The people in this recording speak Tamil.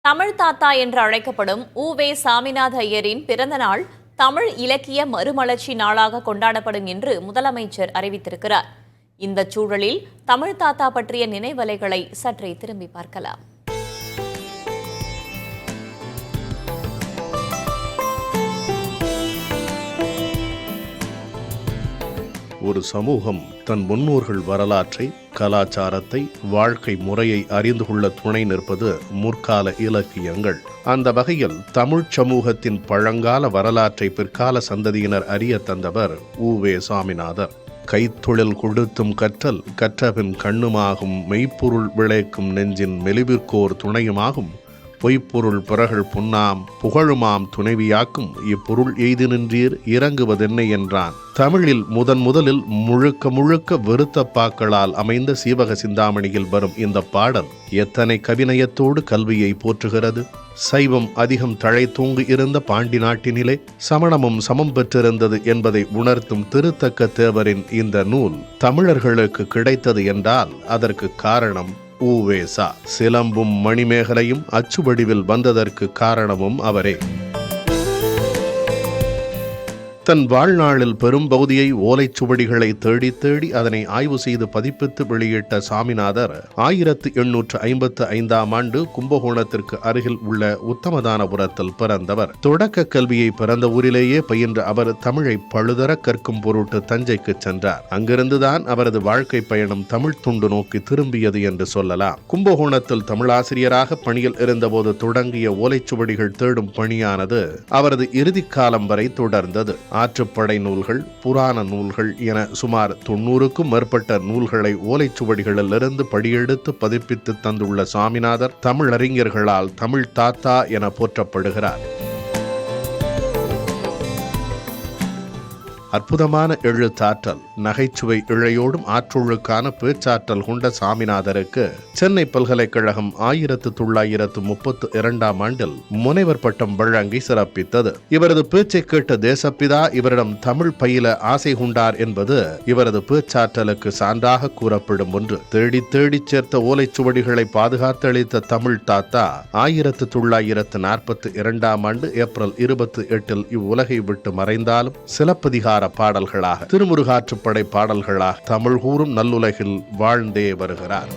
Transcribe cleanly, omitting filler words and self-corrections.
தமிழ் தாத்தா என்று அழைக்கப்படும் உ.வே. சாமிநாத ஐயரின் பிறந்த நாள் தமிழ் இலக்கிய மறுமலர்ச்சி நாளாக கொண்டாடப்படும் என்று முதலமைச்சர் அறிவித்திருக்கிறார். இந்த சூழலில் தமிழ் தாத்தா பற்றிய நினைவலைகளை சற்றே திரும்பி பார்க்கலாம். ஒரு சமூகம் தன் முன்னோர்கள் வரலாற்றை, கலாச்சாரத்தை, வாழ்க்கை முறையை அறிந்து கொள்ள துணை நிற்பது முற்கால இலக்கியங்கள். அந்த வகையில் தமிழ் சமூகத்தின் பழங்கால வரலாற்றை பிற்கால சந்ததியினர் அறிய தந்தவர் உ.வே. சாமிநாதர். கைத்தொழில் கொடுத்தும் கற்றல், கற்றபின் கண்ணுமாகும், மெய்ப்பொருள் விளைக்கும் நெஞ்சின் மெலிவிற்கோர் துணையுமாகும், பொய்ப்பொருள் பிறகள் புன்னாம் புகழுமாம் துணைவியாக்கும், இப்பொருள் எய்து நின்றீர் இறங்குவதென்னை என்றான். தமிழில் முதலில் முழுக்க விருத்தப்பாக்களால் அமைந்த சீவக சிந்தாமணியில் வரும் இந்த பாடல் எத்தனை கவிநயத்தோடு கல்வியை போற்றுகிறது. சைவம் அதிகம் தழைத்தூங்கி இருந்த பாண்டி நாட்டினிலே சமணமும் சமம் பெற்றிருந்தது என்பதை உணர்த்தும் திருத்தக்க தேவரின் இந்த நூல் தமிழர்களுக்கு கிடைத்தது என்றால் அதற்கு காரணம் உ.வே. சா. சிலம்பும் மணிமேகலையும் அச்சுவடிவில் வந்ததற்கு காரணமும் அவரே. தன் வாழ்நாளில் பெரும் பகுதியை ஓலைச்சுவடிகளை தேடி அதனை ஆய்வு செய்து பதிப்பித்து வெளியிட்ட சாமிநாதர் 1855ஆம் ஆண்டு கும்பகோணத்திற்கு அருகில் உள்ள உத்தமதானபுரத்தில் பிறந்தவர். தொடக்க கல்வியை பிறந்த ஊரிலேயே பயின்ற அவர் தமிழை பழுதர கற்கும் பொருட்டு தஞ்சைக்கு சென்றார். அங்கிருந்துதான் அவரது வாழ்க்கை பயணம் தமிழ் துண்டு நோக்கி திரும்பியது என்று சொல்லலாம். கும்பகோணத்தில் தமிழாசிரியராக பணியில் இருந்தபோது தொடங்கிய ஓலைச்சுவடிகள் தேடும் பணியானது அவரது இறுதி காலம் வரை தொடர்ந்தது. ஆற்றுப்படை நூல்கள், புராண நூல்கள் என சுமார் 90க்கும் மேற்பட்ட நூல்களை ஓலைச்சுவடிகளிலிருந்து படியெடுத்து பதிப்பித்து தந்துள்ள சாமிநாதர் தமிழறிஞர்களால் தமிழ் தாத்தா என போற்றப்படுகிறார். அற்புதமான எழுத்தாற்றல், நகைச்சுவை இழையோடும் ஆற்றலுக்கான பேச்சாற்றல் கொண்ட சாமிநாதருக்கு சென்னை பல்கலைக்கழகம் 1932ஆம் ஆண்டில் முனைவர் பட்டம் வழங்கி சிறப்பித்தது. இவரது பேச்சை கேட்ட தேசப்பிதா இவரிடம் தமிழ் பயில ஆசை கொண்டார் என்பது இவரது பேச்சாற்றலுக்கு சான்றாக கூறப்படும் ஒன்று. தேடி சேர்த்த ஓலைச்சுவடிகளை பாதுகாத்தளித்த தமிழ் தாத்தா 1942ஆம் ஆண்டு ஏப்ரல் 28இல் இவ்வுலகை விட்டு மறைந்தாலும் சிலப்பதிகார பாடல்களாக, திருமுருகாற்றுப்படை பாடல்களாக தமிழ் கூறும் நல்லுலகில் வாழ்ந்தே வருகிறார்.